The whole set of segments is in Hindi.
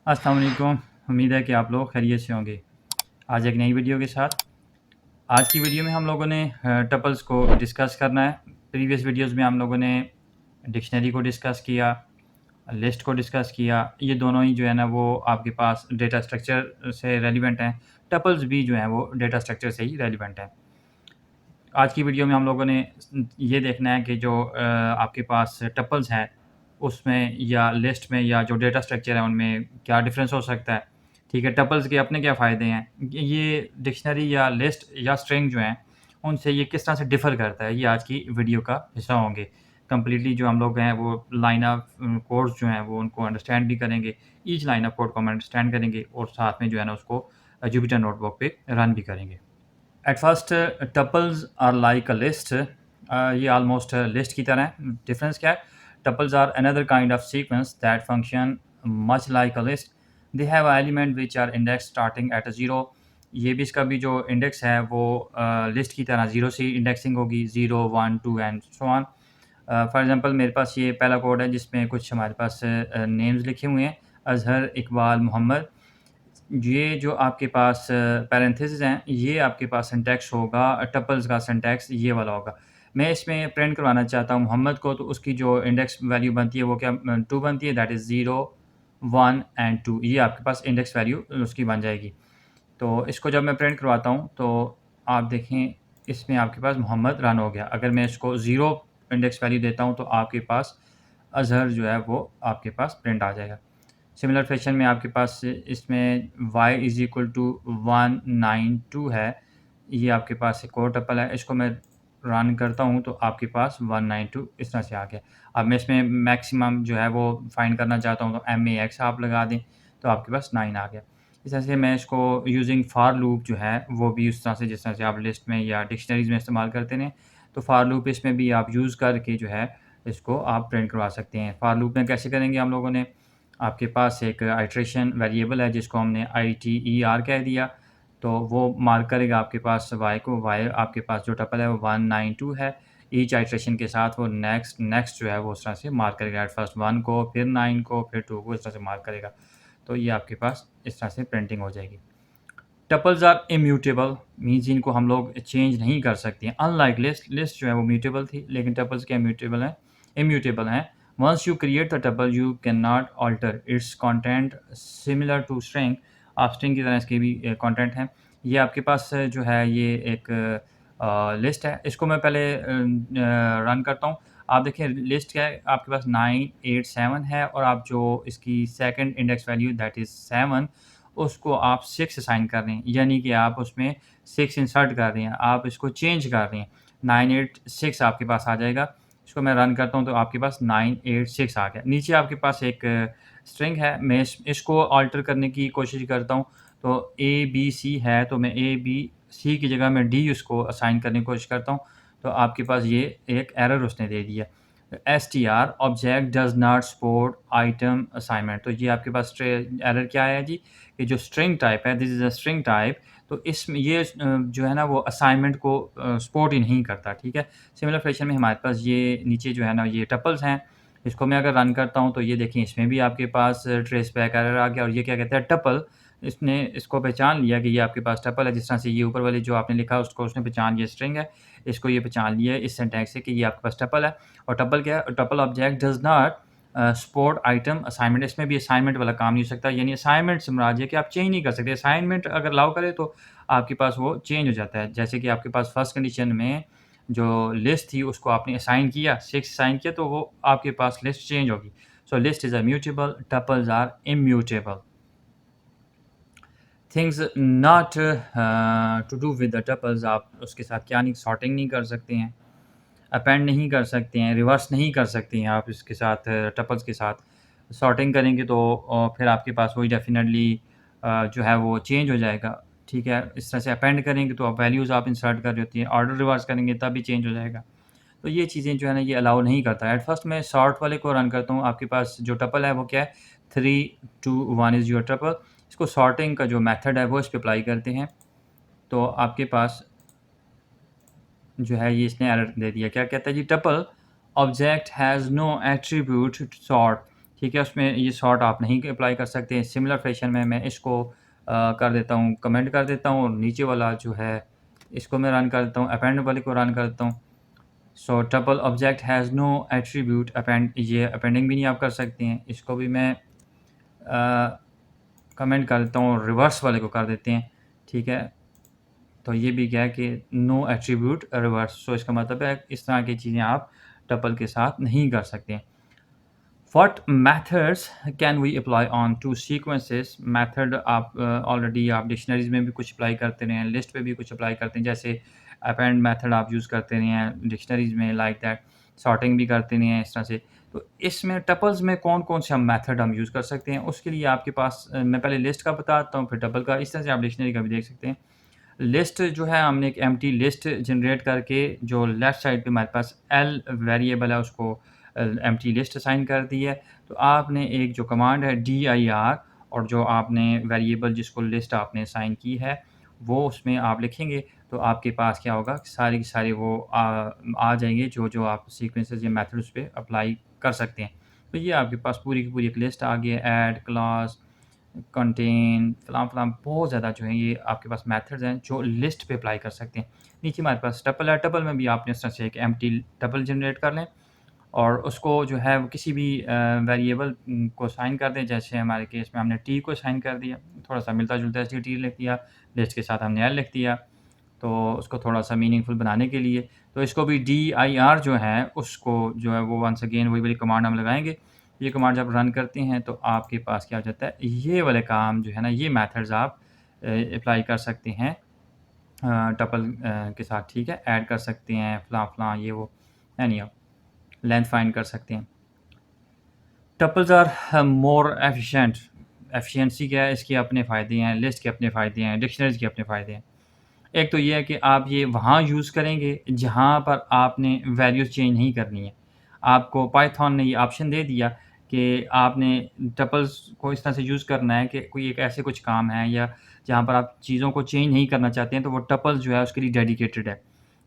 अस्सलाम वालेकुम। उम्मीद है कि आप लोग खैरियत से होंगे। आज एक नई वीडियो के साथ। आज की वीडियो में हम लोगों ने टपल्स को डिस्कस करना है। प्रीवियस वीडियोस में हम लोगों ने डिक्शनरी को डिस्कस किया, लिस्ट को डिस्कस किया। ये दोनों ही जो है ना वो आपके पास डेटा स्ट्रक्चर से रेलिवेंट हैं। टपल्स भी जो हैं वो डेटा स्ट्रक्चर से ही रेलिवेंट हैं। आज की वीडियो में हम लोगों ने ये देखना है कि जो आपके पास टपल्स हैं उसमें या लिस्ट में या जो डेटा स्ट्रक्चर है उनमें क्या डिफरेंस हो सकता है। ठीक है, टपल्स के अपने क्या फ़ायदे हैं, ये डिक्शनरी या लिस्ट या स्ट्रिंग जो हैं उनसे ये किस तरह से डिफ़र करता है, ये आज की वीडियो का हिस्सा होंगे। कंप्लीटली जो हम लोग हैं वो लाइन ऑफ कोड्स जो हैं वो उनको अंडरस्टैंड भी करेंगे। ईच लाइन ऑफ कोड को हम अंडरस्टैंड करेंगे और साथ में जो है ना उसको जुपिटर नोटबुक पे रन भी करेंगे। At first tuples are like a list. ये ऑलमोस्ट लिस्ट की तरह है। डिफरेंस क्या है? Tuples are another kind of sequence that function much like a list. They have element which are index starting at a zero. ये भी इसका भी जो इंडेक्स है वो लिस्ट की तरह ज़ीरो से इंडेक्सिंग होगी, 0 1 2 and so on. For example मेरे पास ये पहला कोड है जिसमें कुछ हमारे पास नेम्स लिखे हुए हैं, अज़हर, इकबाल, मोहम्मद। ये जो आपके पास पैरेंथेसिस हैं, ये आपके पास सिंटैक्स होगा, टपल्स का सिंटैक्स ये वाला होगा। मैं इसमें प्रिंट करवाना चाहता हूँ मोहम्मद को, तो उसकी जो इंडेक्स वैल्यू बनती है वो क्या 2 बनती है, दैट इज़ 0 1 एंड 2। ये आपके पास इंडेक्स वैल्यू उसकी बन जाएगी। तो इसको जब मैं प्रिंट करवाता हूँ तो आप देखें इसमें आपके पास मोहम्मद रन हो गया। अगर मैं इसको 0 इंडेक्स वैल्यू देता हूँ तो आपके पास अज़हर जो है वो आपके पास प्रिंट आ जाएगा। सिमिलर फैशन में आपके पास इसमें y इज़ इक्वल टू 192 है। ये आपके पास एक और टपल है, इसको मैं रन करता हूँ तो आपके पास 192 इस तरह से आ गया। अब मैं इसमें मैक्सिमम जो है वो फाइंड करना चाहता हूँ तो max आप लगा दें तो आपके पास 9 आ गया। इस तरह से मैं इसको यूजिंग फॉर लूप जो है वो भी उस तरह से जिस तरह से आप लिस्ट में या डिक्शनरीज़ में इस्तेमाल करते हैं, तो फॉर लूप इसमें भी आप यूज़ करके जो है इसको आप प्रिंट करवा सकते हैं। फॉर लूप में कैसे करेंगे हम लोगों ने, आपके पास एक आइट्रेशन वेरिएबल है जिसको हमने ITER कह दिया, तो वो मार्क करेगा आपके पास y को। y आपके पास जो टपल है वो 192 है। ईच आइट्रेशन के साथ वो नेक्स्ट जो है वो उस तरह से मार्क करेगा। एट फर्स्ट 1 को, फिर 9 को, फिर 2 को, इस तरह से मार्क करेगा। तो ये आपके पास इस तरह से प्रिंटिंग हो जाएगी। टपल्स आर इम्यूटेबल, मीन्स इनको हम लोग चेंज नहीं कर सकते हैं। अनलाइक लिस्ट जो है वो म्यूटेबल थी, लेकिन टपल्स क्या इम्यूटेबल हैं। Once you create the tuple you can not alter its content similar to string. आप स्ट्रिंग की तरह इसके भी कंटेंट हैं। ये आपके पास जो है ये एक लिस्ट है। इसको मैं पहले रन करता हूँ। आप देखिए लिस्ट क्या है, आपके पास 987 है और आप जो इसकी second index value that is 7 उसको आप 6 असाइन कर रहे हैं, यानी कि आप उसमें 6 इंसर्ट कर रहे हैं, आप इसको चेंज कर रहे हैं। 986 आपके पास आ जाएगा। इसको मैं रन करता हूँ तो आपके पास 986 आ गया। नीचे आपके पास एक स्ट्रिंग है, मैं इसको अल्टर करने की कोशिश करता हूँ, तो ABC है तो मैं ABC की जगह मैं D उसको असाइन करने की कोशिश करता हूँ, तो आपके पास ये एक एरर उसने दे दिया। STR object does not support item assignment. तो ये आपके पास एरर क्या है जी, कि जो स्ट्रिंग टाइप है, this is a string type, तो इसमें ये जो है ना वो असाइनमेंट को सपोर्ट ही नहीं करता। ठीक है, सिमिलर फैशन में हमारे पास ये नीचे जो है ना ये टपल्स हैं। इसको मैं अगर रन करता हूँ तो ये देखें इसमें भी आपके पास ट्रेस बैक एरर आ गया, और ये क्या कहता है टपल। इसने इसको पहचान लिया कि ये आपके पास टपल है, जिस तरह से ये ऊपर वाले जो आपने लिखा उसको उसने पहचान लिया स्ट्रिंग है, इसको ये पहचान लिया है इस सिंटैक्स से कि ये आपके पास टपल है। और टपल क्या है, tuple object does not support item assignment. इसमें भी असाइनमेंट वाला काम नहीं हो सकता, यानी असाइनमेंट से मुराद है कि आप चेंज नहीं कर सकते। असाइनमेंट अगर अलाउ करे तो आपके पास वो चेंज हो जाता है। जैसे कि आपके पास फर्स्ट कंडीशन में जो लिस्ट थी उसको आपने असाइन किया, 6 असाइन किया, तो वो आपके पास लिस्ट चेंज होगी। So list is mutable, tuples are immutable. Things not to do with the tuples, आप उसके साथ क्या नहीं, सॉर्टिंग नहीं कर सकते हैं, अपेंड नहीं कर सकते हैं, रिवर्स नहीं कर सकते हैं आप इसके साथ, टपल्स के साथ। सॉर्टिंग करेंगे तो फिर आपके पास वही डेफ़िनेटली जो है वो चेंज हो जाएगा। ठीक है, इस तरह से अपेंड करेंगे तो आप वैल्यूज़ आप इंसर्ट कर रही होती हैं, ऑर्डर रिवर्स करेंगे तब भी चेंज हो जाएगा। तो ये चीज़ें जो है ना ये अलाउ नहीं करता है। एट फर्स्ट मैं सॉर्ट वाले को रन करता हूँ, आपके पास जो टपल है वो क्या है, 3 2 1 इज़ योर टपल। इसको सॉर्टिंग का जो मेथड है वो इस पे अप्लाई करते हैं, तो आपके पास जो है ये इसने एरर दे दिया। क्या कहता है जी, tuple object has no attribute to sort. ठीक है, उसमें ये सॉर्ट आप नहीं अप्लाई कर सकते। सिमिलर फैशन में मैं इसको कर देता हूँ, कमेंट कर देता हूँ और नीचे वाला जो है इसको मैं रन कर देता हूँ, अपेंड वाले को रन कर देता हूँ। So tuple object has no attribute append, ये अपेंडिंग भी नहीं आप कर सकते हैं। इसको भी मैं कमेंट कर देता हूँ और रिवर्स वाले को कर देते हैं, ठीक है। तो ये भी क्या है कि नो एट्रीब्यूट रिवर्स, सो इसका मतलब है इस तरह की चीज़ें आप टपल के साथ नहीं कर सकते। What methods can we apply on to sequences? Method आप ऑलरेडी आप डिक्शनरीज में भी कुछ अप्लाई करते रहे हैं, लिस्ट पे भी कुछ अप्लाई करते हैं, जैसे अपेंड मेथड आप यूज़ करते रहे हैं डिक्शनरीज में, लाइक दैट सॉर्टिंग भी करते रहे हैं इस तरह से। तो इसमें टपल्स में कौन कौन से हम मेथड हम यूज़ कर सकते हैं, उसके लिए आपके पास मैं पहले लिस्ट का बताता हूँ, फिर टपल का। इस तरह से आप डिक्शनरी का भी देख सकते हैं। लिस्ट जो है, हमने एक एम्प्टी लिस्ट जनरेट करके जो लेफ्ट साइड पे हमारे पास एल वेरिएबल है उसको एम्प्टी लिस्ट असाइन कर दी है। तो आपने एक जो कमांड है dir और जो आपने वेरिएबल जिसको लिस्ट आपने असाइन की है वो उसमें आप लिखेंगे, तो आपके पास क्या होगा, सारे के सारे वो आ जाएंगे जो आप सीक्वेंसेस या मेथड उस पे अप्लाई कर सकते हैं। तो ये आपके पास पूरी की पूरी एक लिस्ट आ गई है, ऐड क्लास कंटेन फलां बहुत ज़्यादा जो है ये आपके पास मेथड्स हैं जो लिस्ट पे अप्लाई कर सकते हैं। नीचे हमारे पास टपल है, टपल में भी आपने इस तरह से एक एम्प्टी टपल जनरेट कर लें और उसको जो है वो किसी भी वेरिएबल को असाइन कर दें। जैसे हमारे केस में हमने टी को असाइन कर दिया, थोड़ा-सा मिलता-जुलता है, टी लिख दिया, लिस्ट के साथ हमने एल लिख दिया, तो उसको थोड़ा-सा मीनिंगफुल बनाने के लिए। तो इसको भी dir जो है उसको जो है वो वंस अगेन वही वाली कमांड हम लगाएँगे। ये कमांड जब रन करते हैं तो आपके पास क्या हो जाता है, ये वाले काम जो है ना, ये मेथड्स आप अप्लाई कर सकते हैं टपल के साथ, ठीक है। ऐड कर सकते हैं फलां ये वो, एनी हाउ लेंथ फाइंड कर सकते हैं। Tuples are more efficient. Efficiency क्या है, इसके अपने फ़ायदे हैं, लिस्ट के अपने फ़ायदे हैं, डिक्शनरीज़ के अपने फ़ायदे हैं। एक तो ये है कि आप ये वहाँ यूज़ करेंगे जहाँ पर आपने वैल्यूज़ चेंज नहीं करनी है। आपको पाइथन ने ये ऑप्शन दे दिया कि आपने टपल्स को इस तरह से यूज़ करना है कि कोई एक ऐसे कुछ काम है या जहाँ पर आप चीज़ों को चेंज नहीं करना चाहते हैं, तो वो टपल्स जो है उसके लिए डेडिकेटेड है,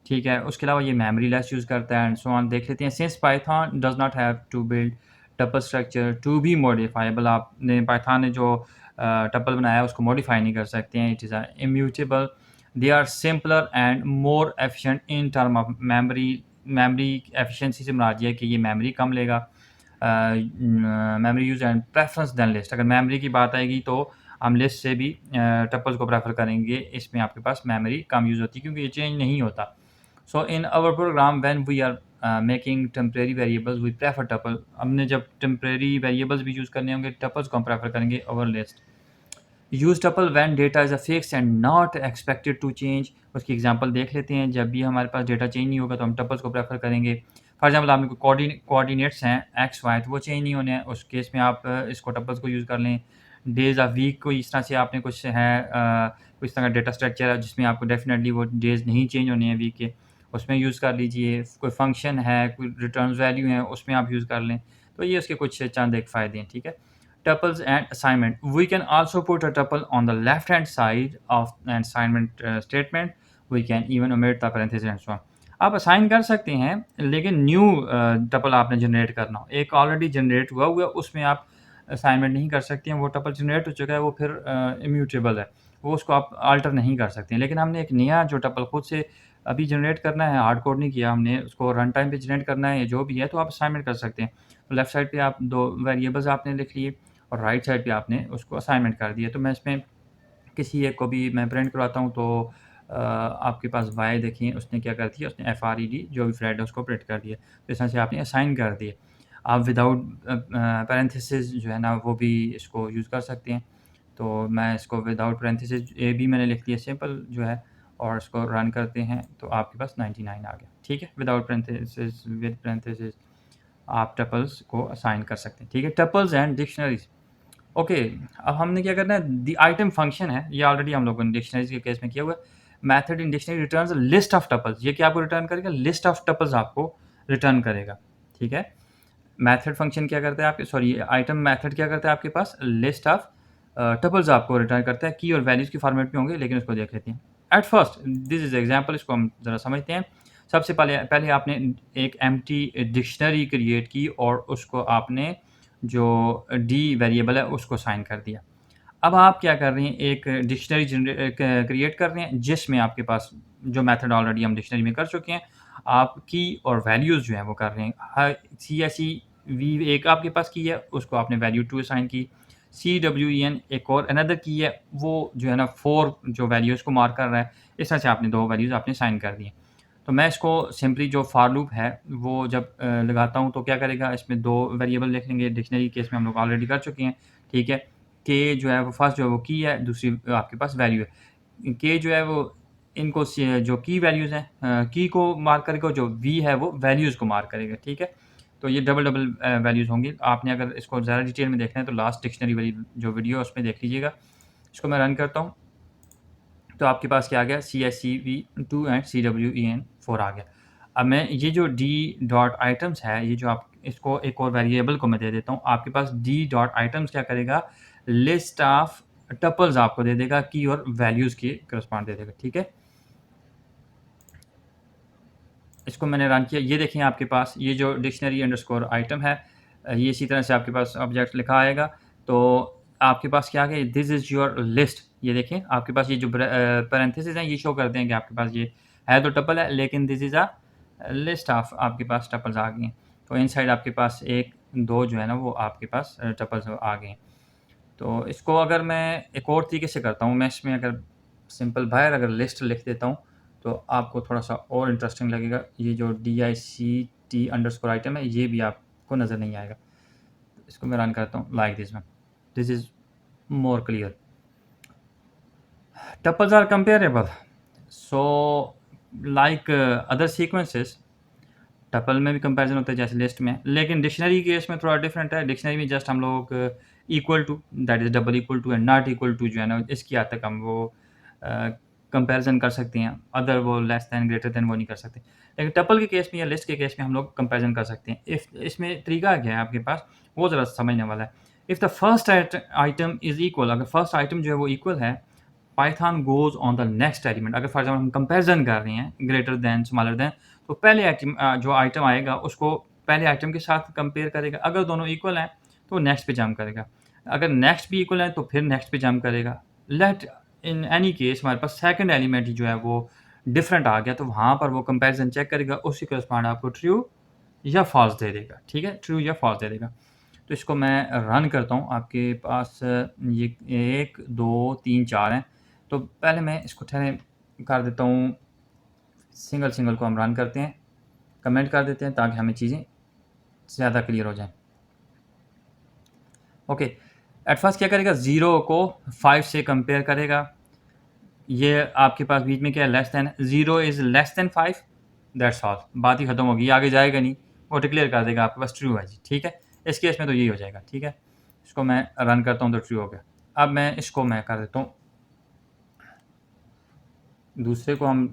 ठीक है। उसके अलावा ये मेमोरी लेस यूज़ करता है एंड सो ऑन। देख लेते हैं, since Python does not have to build tuple structure to be modifiable, आपने पाइथन ने जो टपल बनाया है उसको मॉडिफाई नहीं कर सकते हैं। It is immutable, they are simpler and more efficient in term of memory. Memory efficiency से मुराद ये है कि ये मेमोरी कम लेगा, memory use and preference than list. अगर मेमोरी की बात आएगी तो हम लिस्ट से भी टपल्स को प्रेफर करेंगे, इसमें आपके पास मेमोरी कम यूज़ होती है क्योंकि ये चेंज नहीं होता। So in our program when we are making temporary variables we prefer tuple. हमने जब टेम्परेरी वेरिएबल्स भी यूज़ करने होंगे, टपल्स को हम प्रेफर करेंगे over list. Use tuple when data is a fix and not expected to change. उसकी एग्जांपल देख लेते हैं। जब भी हमारे पास डेटा चेंज नहीं होगा तो हम टपल्स को प्रेफर करेंगे। फॉर एग्जांपल आपने कोऑर्डिनेट्स हैं एक्स वाई, तो वो चेंज नहीं होने हैं, उस केस में आप इसको टपल्स को यूज़ कर लें। डेज़ ऑफ वीक को इस तरह से आपने कुछ है कोई इस तरह का डेटा स्ट्रक्चर है जिसमें आपको डेफिनेटली वो डेज़ नहीं चेंज होने हैं वीक के, उसमें यूज़ कर लीजिए। कोई फंक्शन है, कोई रिटर्न वैल्यू है, उसमें आप यूज़ कर लें। तो ये उसके कुछ चंद एक फ़ायदे हैं, ठीक है। Tuples and assignment. We can also put a tuple on the left hand side of an assignment statement. We can even omit the parentheses and so on. आप असाइन कर सकते हैं लेकिन न्यू टपल आपने जनरेट करना हो। एक ऑलरेडी जनरेट हुआ उसमें आप असाइनमेंट नहीं कर सकते हैं। वो टपल जनरेट हो चुका है, वो फिर इम्यूटेबल है, वो उसको आप अल्टर नहीं कर सकते हैं। लेकिन हमने एक नया जो टपल खुद से अभी जनरेट करना है, हार्ड कोड नहीं किया हमने, उसको रन टाइम पे जनरेट करना है या जो भी है, तो आप असाइनमेंट कर सकते हैं। तो लेफ्ट साइड पे आप 2 वेरिएबल्स आपने लिख लिए और राइट साइड पे आपने उसको असाइनमेंट कर दिया। तो मैं इसमें किसी एक को भी मैं प्रिंट करवाता हूँ, तो आपके पास वाई देखिए उसने क्या कर दिया, उसने FRED जो भी फ्रेड है उसको प्रिंट कर दिया। तो इस तरह से आपने असाइन कर दिए। आप विदाउट पैरेंथेसिस जो है ना वो भी इसको यूज़ कर सकते हैं। तो मैं इसको विदाउट पैरेंथेसिस ए भी मैंने लिख दिया सिंपल जो है, और इसको रन करते हैं तो आपके पास 99 आ गया, ठीक है। विदाउट पैरेंथेसिस, विद पैरेंथेसिस आप टपल्स को असाइन कर सकते हैं, ठीक है। Tuples and dictionaries, okay. अब हमने क्या करना है, द आइटम फंक्शन है, ये ऑलरेडी हम लोगों ने डिक्शनरीज के केस में किया हुआ है। Method in dictionary returns list of tuples, ये क्या आपको रिटर्न करेगा, लिस्ट ऑफ टपल्स आपको रिटर्न करेगा, ठीक है। मेथड फंक्शन क्या करता है आपके, सॉरी आइटम मेथड क्या करता है आपके पास, लिस्ट ऑफ टपल्स आपको रिटर्न करता है। की और वैल्यूज़ के फॉर्मेट में होंगे, लेकिन उसको देख लेते हैं। At first this is example, इसको हम ज़रा समझते हैं। सबसे पहले पहले आपने एक एम्प्टी डिक्शनरी क्रिएट की और उसको आपने जो डी वेरिएबल है उसको साइन कर दिया। अब आप क्या कर रहे हैं, एक डिक्शनरी क्रिएट कर रहे हैं जिसमें आपके पास जो मेथड ऑलरेडी हम डिक्शनरी में कर चुके हैं, आप की और वैल्यूज़ जो हैं वो कर रहे हैं। हर CSEV एक आपके पास की है, उसको आपने वैल्यू 2 असाइन की। CWEN एक और अनदर की है, वो जो है ना 4 जो वैल्यूज़ को मार्क कर रहा है। इस तरह से आपने 2 वैल्यूज़ आपने साइन कर दी हैं। तो मैं इसको सिंपली जो फॉर लूप है वो जब लगाता हूँ तो क्या करेगा, इसमें 2 वेरिएबल लिख लेंगे। डिक्शनरी केस में हम लोग ऑलरेडी कर चुके हैं, ठीक है। के जो है वो फर्स्ट जो है वो की है, दूसरी आपके पास वैल्यू है। के जो है वो इनको जो की वैल्यूज़ हैं की को मार्क करेगा, जो वी है वो वैल्यूज़ को मार्क करेगा, ठीक है। तो ये डबल डबल वैल्यूज़ होंगी। आपने अगर इसको ज़्यादा डिटेल में देखना है तो लास्ट डिक्शनरी वाली जो वीडियो है उसमें देख लीजिएगा। इसको मैं रन करता हूँ तो आपके पास क्या आ गया, CSEV2 एंड CWEN4 आ गया। अब मैं ये जो डी डॉट आइटम्स है, ये जो आप इसको एक और वेरिएबल को मैं दे देता हूँ। आपके पास डी डॉट आइटम्स क्या करेगा, लिस्ट ऑफ टपल्स आपको दे देगा, की और वैल्यूज़ के करस्पॉन्ड दे देगा, ठीक है। इसको मैंने रन किया, ये देखें आपके पास ये जो डिक्शनरी अंडरस्कोर आइटम है, ये इसी तरह से आपके पास ऑब्जेक्ट लिखा आएगा। तो आपके पास क्या है, दिस इज़ योर लिस्ट। ये देखें आपके पास ये जो पैरेंथेसिस हैं ये शो करते हैं कि आपके पास ये है तो टपल है, लेकिन this is a list of आपके पास टपल्स आ गए हैं। तो इनसाइड आपके पास 1 2 जो है ना वो आपके पास टपल्स आ गए हैं। तो इसको अगर मैं एक और तरीके से करता हूँ, मैं इसमें अगर सिंपल बाहर अगर लिस्ट लिख देता हूँ तो आपको थोड़ा-सा और इंटरेस्टिंग लगेगा। ये जो DICT अंडरस्कोर आइटम है ये भी आपको नज़र नहीं आएगा। इसको मैं रन करता हूँ like this one, this is more clear. Tuples are comparable, so like other sequences tuple में भी कंपैरिजन होता है जैसे लिस्ट में, लेकिन डिक्शनरी केस में थोड़ा डिफरेंट है। डिक्शनरी में जस्ट हम लोग equal to, that is double equal to and not equal to जो है ना इसकी हद तक हम वो कंपैरिजन कर सकते हैं। अदर वो लेस दैन ग्रेटर दैन वो नहीं कर सकते। लेकिन टपल के केस में या लिस्ट के केस में हम लोग कंपैरिजन कर सकते हैं। इफ़ इसमें तरीका क्या है आपके पास, वो ज़रा समझने वाला है। If the first item is equal, अगर फर्स्ट आइटम जो है वो इक्वल है, Python goes on the next element. अगर फॉर एग्जाम्पल हम कंपैरिजन कर रहे हैं ग्रेटर दैन स्मॉलर दैन, तो पहले आइटम जो आइटम आएगा उसको पहले आइटम के साथ कंपेयर करेगा। अगर दोनों इक्वल हैं तो नेक्स्ट पे जंप करेगा। अगर नेक्स्ट भी इक्वल है तो फिर नेक्स्ट पे जंप करेगा। लेट इन एनी केस हमारे पास सेकंड एलिमेंट जो है वो डिफरेंट आ गया, तो वहाँ पर वो कंपैरिजन चेक करेगा, उसके करस्पॉन्ड आपको ट्रू या फॉल्स दे देगा, ठीक है, ट्रू या फॉल्स दे देगा। तो इसको मैं रन करता हूँ। आपके पास ये 1 2 3 4 हैं। तो पहले मैं इसको ठहरे कर देता हूँ, सिंगल को हम रन करते हैं, कमेंट कर देते हैं ताकि हमें चीज़ें ज़्यादा क्लियर हो जाएँ। ओके, एट फर्स्ट क्या करेगा, 0 को 5 से कंपेयर करेगा। ये आपके पास बीच में क्या है, less than, 0 is less than 5, that's all, बात ही खत्म होगी, आगे जाएगा नहीं, वो डिक्लेयर कर देगा आपके पास ट्रू है जी, ठीक है। इस केस में तो यही हो जाएगा, ठीक है। इसको मैं रन करता हूँ तो ट्रू हो गया। अब मैं इसको मैं कर देता हूँ, दूसरे को हम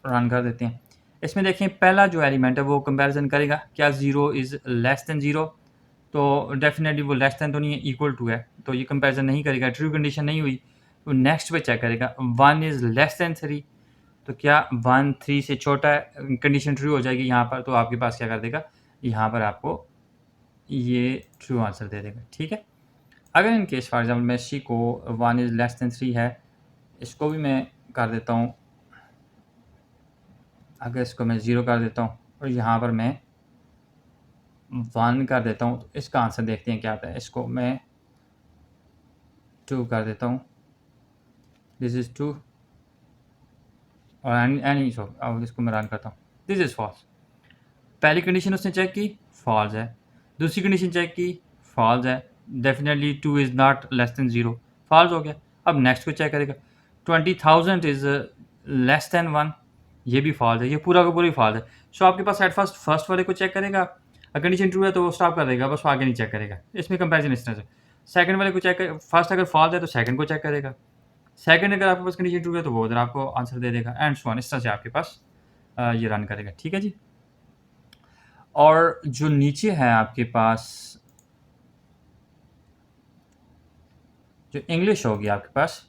रन कर देते हैं। इसमें देखें पहला जो एलिमेंट है वो कंपैरिजन करेगा, क्या 0 इज़ लेस दैन 0, तो डेफिनेटली वो लेस दैन तो नहीं है, इक्वल टू है, तो ये कंपैरिजन नहीं करेगा, ट्रू कंडीशन नहीं हुई। तो नेक्स्ट पे चेक करेगा, 1 इज़ लेस दैन 3, तो क्या 1 3 से छोटा है, कंडीशन ट्रू हो जाएगी यहाँ पर, तो आपके पास क्या कर देगा, यहाँ पर आपको ये ट्रू आंसर दे देगा, ठीक है। अगर इन केस फॉर एग्जाम्पल मैं सी को 1 इज़ लेस दैन 3 है, इसको भी मैं कर देता हूँ, अगर इसको मैं 0 कर देता हूँ और यहाँ पर मैं 1 कर देता हूँ, तो इसका आंसर देखते हैं क्या आता है। इसको मैं 2 कर देता हूँ, दिस इज़ 2, और एनी सो अब इसको मैं रन करता हूँ, दिस इज़ फॉल्स। पहली कंडीशन उसने चेक की, फॉल्स है। दूसरी कंडीशन चेक की, फॉल्स है। Definitely 2 is not less than 0, false हो गया। अब नेक्स्ट को चेक करेगा, 20,000 इज़ लेस दैन 1, ये भी फॉल्स है, ये पूरा का पूरा ही फॉल्स है। सो आपके पास एट फर्स्ट वाले को चेक करेगा, अगर कंडीशन ट्रू है तो वो स्टॉप कर देगा, बस वो आगे नहीं चेक करेगा। इसमें कंपैरिजन इस तरह से। सेकंड वाले को चेक कर, फर्स्ट अगर फॉल्स है तो सेकंड को चेक करेगा, सेकंड अगर आपके पास कंडीशन ट्रू है तो वो उधर आपको आंसर दे देगा, एंड सो ऑन, इस तरह से आपके पास ये रन करेगा, ठीक है जी। और जो नीचे है आपके पास जो इंग्लिश होगी, आपके पास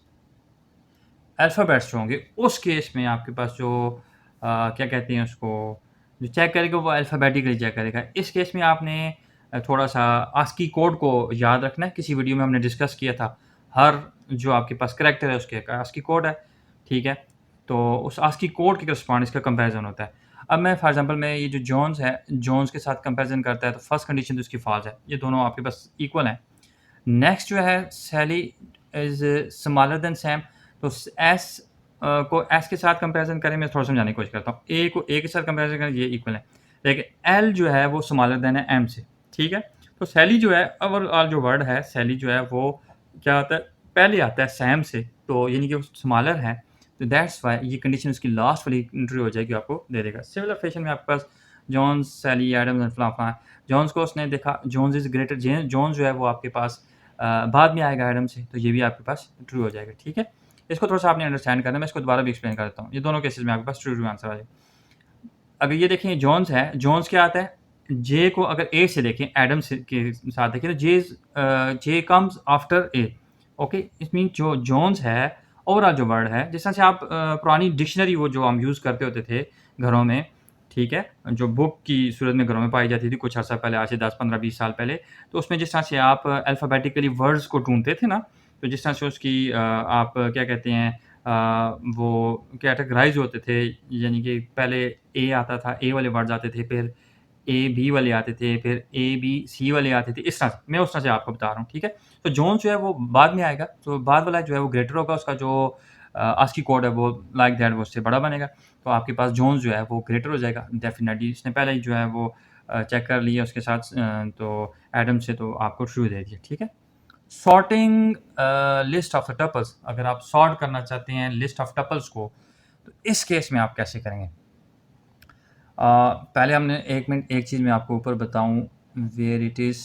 अल्फ़ाबेट्स जो होंगे, उस केस में आपके पास जो क्या कहते हैं उसको, जो चेक करेगा वो अल्फ़ाबेटिकली चेक करेगा। इस केस में आपने थोड़ा सा आस्की कोड को याद रखना है। किसी वीडियो में हमने डिस्कस किया था, हर जो आपके पास करैक्टर है उसके एक आस्की कोड है, ठीक है? तो उस आस्की कोड के करस्पॉन्ड इसका कंपैरिज़न होता है। अब मैं फॉर एग्ज़ाम्पल मैं ये जो जोन्स है, जोन्स के साथ कंपैरिज़न करता है तो फर्स्ट कंडीशन तो इसकी फ़ॉल्स है, ये दोनों आपके पास इक्वल हैं। नेक्स्ट जो है सैली इज़ स्मॉलर देन सैम, तो एस को एस के साथ कंपैरिज़न करें, मैं थोड़ा समझाने की कोशिश करता हूँ। ए को ए के साथ कंपैरिज़न करें, ये इक्वल है। लेकिन एल जो है वो स्मॉलर देन है एम से, ठीक है? तो सैली जो है ओवरऑल जो वर्ड है सैली जो है वो क्या आता है, पहले आता है सैम से, तो यानी कि वो स्मॉलर है, तो दैट्स व्हाई ये कंडीशन उसकी लास्ट वाली एंट्री हो जाएगी, आपको दे देगा। सिमिलर फैशन में आपके पास जॉन्स, सैली, एडम्स एंड फलां-फलां। जॉन्स को उसने देखा, Jones is greater, J Jones जो है वो आपके पास बाद में आएगा एडम से, तो ये भी आपके पास ट्रू हो जाएगा, ठीक है? इसको थोड़ा-सा आपने अंडरस्टैंड करना है, मैं इसको दोबारा भी एक्सप्लेन कर देता हूँ। ये दोनों केसेस में आपके पास ट्रू आंसर आ जाएगा। अगर ये देखें जोन्स है, जोन्स क्या आता है? जे को अगर ए से देखें, एडम से के साथ देखें तो J comes after A, okay? It mean जो जोन्स है, ओवरऑल जो वर्ड है, जिस तरह से आप पुरानी डिक्शनरी वो जो हम यूज़ करते होते थे घरों में, ठीक है? जो बुक की सूरत में घरों में पाई जाती थी कुछ अर्सा पहले, आज से 10, 15, 20 साल पहले, तो उसमें जिस तरह से आप अल्फ़ाबेटिकली वर्ड्स को ढूँढते थे ना, तो जिस तरह से उसकी आप क्या कहते हैं, वो कैटेगराइज़ होते थे, यानी कि पहले ए आता था, ए वाले वर्ड्स आते थे, फिर ए, बी वाले आते थे, फिर ए, बी, सी वाले आते थे, इस तरह से। मैं उस तरह से आपको बता रहा हूँ, ठीक है? तो जोन जो है वो बाद में आएगा, तो बाद वाला जो है वो ग्रेटर होगा, उसका जो आस्की कोड है वो लाइक दैट वो उससे बड़ा बनेगा। तो आपके पास जोन जो है वो ग्रेटर हो जाएगा डेफ़िनिटली। इसने पहले ही जो है वो चेक कर लिया उसके साथ, तो एडम से, तो आपको ट्रू दे दिया, ठीक है? Sorting list of the tuples, अगर आप सॉर्ट करना चाहते हैं लिस्ट ऑफ टपल्स को, तो इस केस में आप कैसे करेंगे? पहले हमने 1 मिनट एक चीज़ मैं आपको ऊपर बताऊँ, वेयर इट इज़,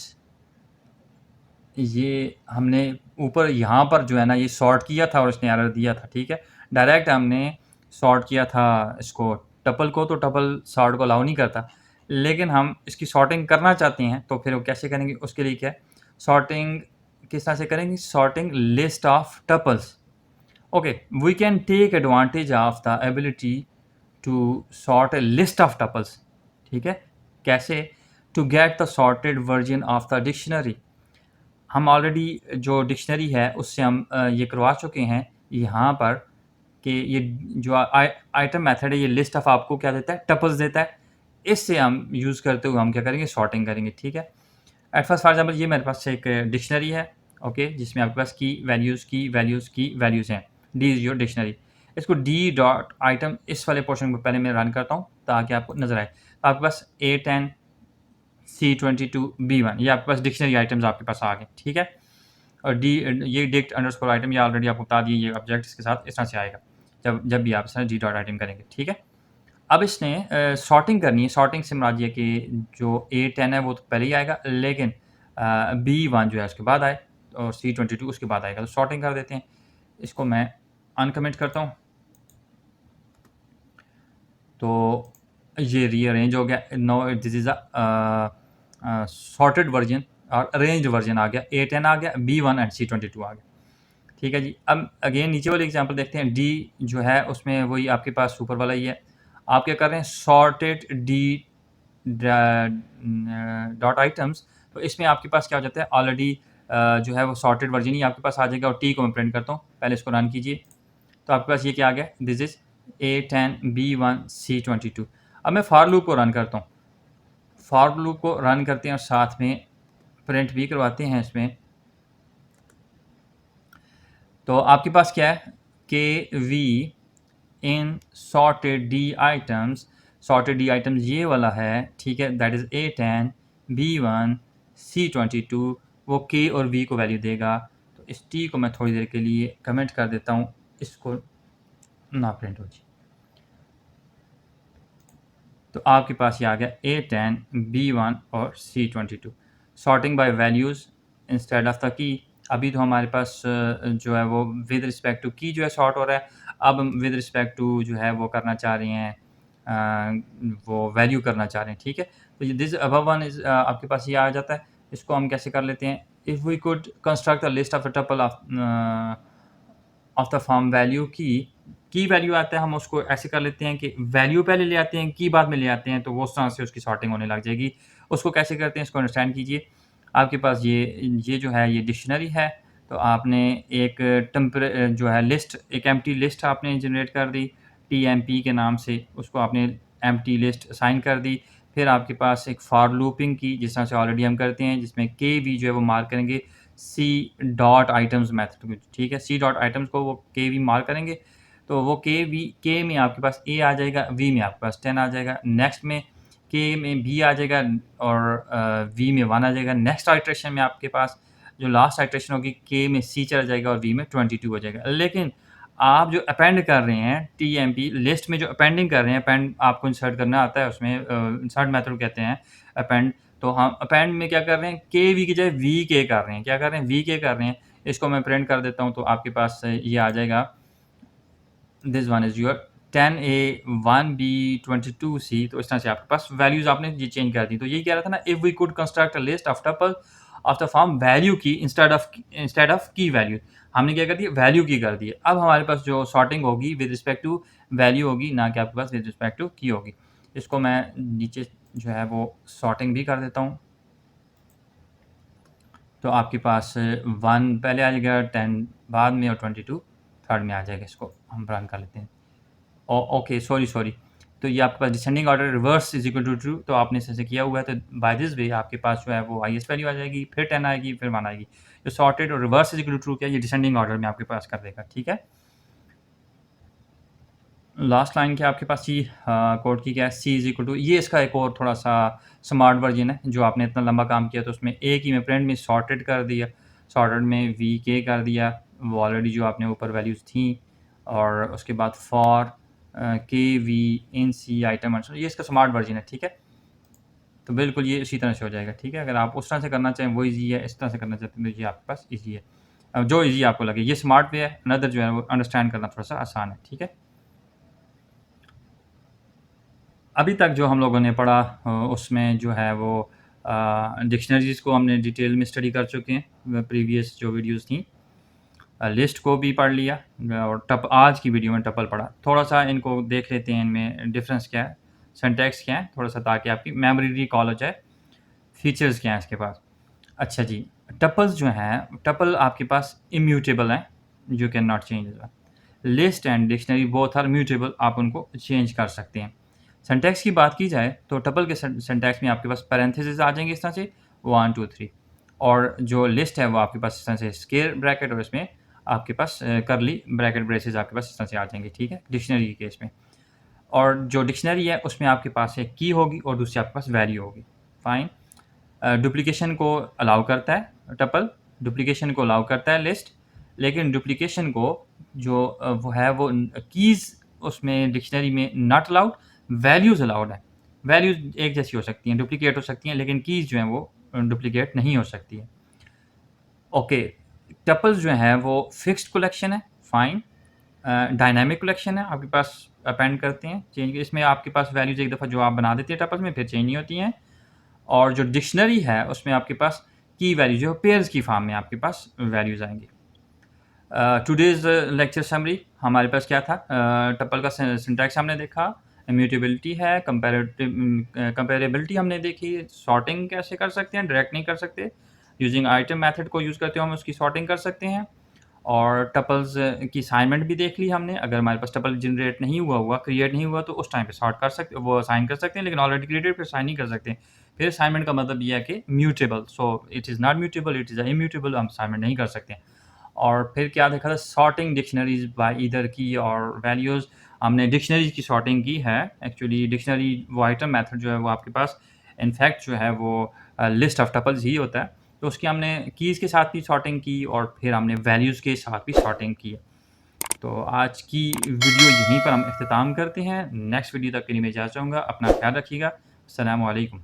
ये हमने ऊपर यहाँ पर जो है ना ये सॉर्ट किया था और इसने एरर दिया था, ठीक है? डायरेक्ट हमने सॉर्ट किया था इसको टपल को, तो टपल सॉर्ट को अलाउ नहीं करता। लेकिन हम इसकी सॉर्टिंग करना चाहते हैं, तो फिर वो कैसे करेंगे? उसके लिए क्या है, सॉर्टिंग किस तरह से करेंगे? Sorting list of tuples. Okay, we can take advantage of the ability to sort a list of tuples. ठीक है? कैसे? To get the sorted version of the dictionary. हम ऑलरेडी जो डिक्शनरी है उससे हम ये करवा चुके हैं यहाँ पर, कि ये जो आइटम मेथड है ये लिस्ट ऑफ आपको क्या देता है? टपल्स देता है। इससे हम यूज़ करते हुए हम क्या करेंगे? सॉर्टिंग करेंगे, ठीक है? एट फर्स्ट फॉर एग्जाम्पल ये मेरे पास एक डिक्शनरी है, ओके, जिसमें आपके पास की वैल्यूज़ हैं। D is your dictionary. इसको डी डॉट आइटम इस वाले पोर्शन को पहले मैं रन करता हूँ ताकि आपको नज़र आए। तो आपके पास A10, C22, B1, ये आपके पास डिक्शनरी आइटम्स आपके पास आ गए, ठीक है? और डी ये डिक्ट अंडरस्कोर आइटम, ये ऑलरेडी आपको बता दिए, ये ऑब्जेक्ट्स के साथ इस तरह से आएगा जब भी आप इस तरह डी डॉट आइटम करेंगे, ठीक है? अब इसने सॉर्टिंग करनी है। सॉर्टिंग से मुराद ये कि जो A10 है वो तो पहले ही आएगा, लेकिन B1 जो है उसके बाद आए और C22 उसके बाद आएगा, तो सॉर्टिंग कर देते हैं। इसको मैं अनकमेंट करता हूँ, तो ये रीअरेंज हो गया। No this is a sorted version और अरेंज्ड वर्जन आ गया। A10 आ गया, B1 एंड C22 आ गया, ठीक है जी। अब अगेन नीचे वाली एग्जांपल देखते हैं। डी जो है उसमें वही आपके पास ऊपर वाला ही है। आप क्या कर रहे हैं? सॉर्टेड डी डॉट आइटम्स, तो इसमें आपके पास क्या हो जाता है? ऑलरेडी जो है वो सॉर्टेड वर्जन ही आपके पास आ जाएगा। और टी को मैं प्रिंट करता हूँ, पहले इसको रन कीजिए, तो आपके पास ये क्या आ गया? This is A10, B1, C22। अब मैं फॉर लूप को रन करता हूँ। फॉर लूप को रन करते हैं और साथ में प्रिंट भी करवाते हैं इसमें। तो आपके पास क्या है? K v in sorted d items, sorted d items ये वाला है, ठीक है? That is A10, B1, C22। वो के और वी को वैल्यू देगा। तो इस टी को मैं थोड़ी देर के लिए कमेंट कर देता हूँ, इसको ना प्रिंट हो जी। तो आपके पास ये आ गया A10, B1 और C22। Sorting by values instead of the key. अभी तो हमारे पास जो है वो विद रिस्पेक्ट टू की जो है सॉर्ट हो रहा है। अब हम विद रिस्पेक्ट टू जो है वो करना चाह रहे हैं, वो वैल्यू करना चाह रहे हैं, ठीक है? तो ये दिस अबव वन इज़ आपके पास ये आ जाता है। इसको हम कैसे कर लेते हैं? If we could construct a list of the tuple of the form value key value आता है, हम उसको ऐसे कर लेते हैं कि वैल्यू पहले ले आते हैं, की बाद में ले आते हैं, तो वो उस तरह से उसकी सॉर्टिंग होने लग जाएगी। उसको कैसे करते हैं इसको अंडरस्टैंड कीजिए। आपके पास ये जो है ये डिक्शनरी है, तो आपने एक जो है लिस्ट, एक एम्प्टी लिस्ट आपने जनरेट कर दी TMP के नाम से, उसको आपने एम्प्टी लिस्ट असाइन कर दी। फिर आपके पास एक फॉर लूपिंग की, जिस तरह से ऑलरेडी हम करते हैं, जिसमें KV जो है वो मार्क करेंगे C डॉट आइटम्स मेथड को, ठीक है। C डॉट आइटम्स को वो KV मार्क करेंगे, तो वो K में आपके पास A आ जाएगा, V में आपके पास 10 आ जाएगा, नेक्स्ट में K में B आ जाएगा और V में 1 आ जाएगा। नेक्स्ट आइट्रेशन में आपके पास जो लास्ट आइट्रेशन होगी K में C चला जाएगा और V में 22 हो जाएगा। लेकिन आप जो अपेंड कर रहे हैं TMP लिस्ट में, जो अपेंडिंग कर रहे हैं, अपेंड आपको इंसर्ट करना आता है उसमें, इंसर्ट मेथड कहते हैं अपेंड। तो हम अपेंड में क्या कर रहे हैं, KV की जगह VK कर रहे हैं। क्या कर रहे हैं, VK कर रहे हैं। इसको मैं प्रिंट कर देता हूँ, तो आपके पास ये आ जाएगा, this one is your 10A 1B 22C। तो इस तरह से आपके पास वैल्यूज़ आपने ये चेंज कर दी। तो यही कह रहा था ना, if we could construct a list of tuple of the form value key instead of key value, हमने क्या कर दिया, वैल्यू की कर दी। अब हमारे पास जो सॉर्टिंग होगी विद रिस्पेक्ट टू वैल्यू होगी, ना कि आपके पास विद रिस्पेक्ट टू की होगी। इसको मैं नीचे जो है वो सॉर्टिंग भी कर देता हूँ। तो आपके पास 1 पहले आ जाएगा, 10 बाद में और 22 थर्ड में आ जाएगा। इसको हम रन कर लेते हैं। Okay, sorry. तो ये आपके पास descending order reverse is equal to true, तो आपने इसे किया हुआ है। तो बाय दिस वे आपके पास जो है वो हाईएस्ट वैल्यू आ जाएगी, फिर 10 आएगी, फिर 1 आएगी। जो सॉर्टेड और reverse is equal to true क्या, ये डिसेंडिंग ऑर्डर में आपके पास कर देगा, ठीक है। लास्ट लाइन क्या आपके पास सी कोड की क्या है, C इज इक्वल टू, ये इसका एक और थोड़ा सा स्मार्ट वर्जन है। जो आपने इतना लंबा काम किया तो उसमें एक ही में प्रिंट में सॉर्टेड कर दिया, सॉर्टेड में VK कर दिया, वो ऑलरेडी जो आपने ऊपर वैल्यूज़ थी, और उसके बाद for KV in C item, ये इसका स्मार्ट वर्जन है, ठीक है। तो बिल्कुल ये इसी तरह से हो जाएगा, ठीक है। अगर आप उस तरह से करना चाहें वो ईजी है, इस तरह से करना चाहते हैं तो ये आपके पास ईजी है। अब जो ईजी आपको लगे, ये स्मार्ट वे है, अनदर जो है वो अंडरस्टैंड करना थोड़ा सा आसान है, ठीक है। अभी तक जो हम लोगों ने पढ़ा उसमें जो है वो डिक्शनरीज़ को हमने डिटेल में स्टडी कर चुके हैं, प्रीवियस जो वीडियोस थी। लिस्ट को भी पढ़ लिया, और आज की वीडियो में टपल पढ़ा। थोड़ा सा इनको देख लेते हैं, इनमें डिफरेंस क्या है, सिंटैक्स क्या है, थोड़ा सा, ताकि आपकी मेमोरी रिकॉल हो जाए, फीचर्स क्या हैं इसके पास। अच्छा जी, टपल्स जो हैं, टपल आपके पास इम्यूटेबल हैं, you can not change. List and dictionary both are mutable, आप उनको चेंज कर सकते हैं। सिंटैक्स की बात की जाए तो टपल के सिंटैक्स में आपके पास पैरेंथेसिस आ जाएंगे इस तरह से 1 2 3, और जो लिस्ट है वो आपके पास इस तरह से स्क्वायर ब्रैकेट, और इसमें आपके पास करली ब्रैकेट ब्रेसेस आपके पास इस तरह से आ जाएंगे, ठीक है, डिक्शनरी के केस में। और जो डिक्शनरी है उसमें आपके पास एक की होगी और दूसरी आपके पास वैल्यू होगी, फाइन। डुप्लीकेशन को अलाउ करता है टपल, डुप्लीकेशन को अलाउ करता है लिस्ट, लेकिन डुप्लीकेशन को जो वो है वो कीज़ उसमें डिक्शनरी में नॉट अलाउड, वैल्यूज़ अलाउड है। वैल्यूज़ एक जैसी हो सकती हैं, डुप्लीकेट हो सकती हैं, लेकिन कीज़ जो हैं वो डुप्लीकेट नहीं हो सकती है। ओके, टपल्स जो हैं वो फिक्स्ड कलेक्शन है, फाइन। डायनामिक कलेक्शन है, आपके पास अपेंड करते हैं, चेंज, इसमें आपके पास वैल्यूज़ एक दफ़ा जो आप बना देते हैं टपल्स में, फिर चेंज नहीं होती हैं। और जो डिक्शनरी है उसमें आपके पास की वैल्यू जो पेयर्स की फॉर्म में आपके पास वैल्यूज़ आएंगी। टुडेज़ लेक्चर समरी हमारे पास क्या था, टपल का सिंटैक्स हमने देखा, इम्यूटेबिलिटी है, कंपेरेबिलिटी हमने देखी, सॉर्टिंग कैसे कर सकते हैं, डायरेक्ट नहीं कर सकते, यूजिंग आइटम मेथड को यूज़ करते हो हम उसकी सॉर्टिंग कर सकते हैं। और टपल्स की असाइनमेंट भी देख ली हमने, अगर हमारे पास टपल जनरेट नहीं हुआ क्रिएट नहीं हुआ, तो उस टाइम पे सॉर्ट कर सकते, वो असाइन कर सकते हैं, लेकिन ऑलरेडी क्रिएटेड फिर असाइन नहीं कर सकते। फिर असाइनमेंट का मतलब ये है कि mutable, so it is not mutable, it is immutable, हम असाइनमेंट नहीं कर सकते। और फिर क्या देखा था, सॉर्टिंग डिक्शनरीज बाय ईदर की और वैल्यूज़, हमने डिक्शनरीज की सॉर्टिंग की है। एक्चुअली डिक्शनरी वो आइटम मेथड जो है वो आपके पास इनफैक्ट जो है वो लिस्ट ऑफ टपल्स ही होता है, तो उसकी हमने कीज़ के साथ भी सॉर्टिंग की और फिर हमने वैल्यूज़ के साथ भी सॉर्टिंग की। तो आज की वीडियो यहीं पर हम इख्तिताम करते हैं। नेक्स्ट वीडियो तक के लिए मैं इजाज़त चाहूँगा, अपना ख्याल रखिएगा। अस्सलामु अलैकुम।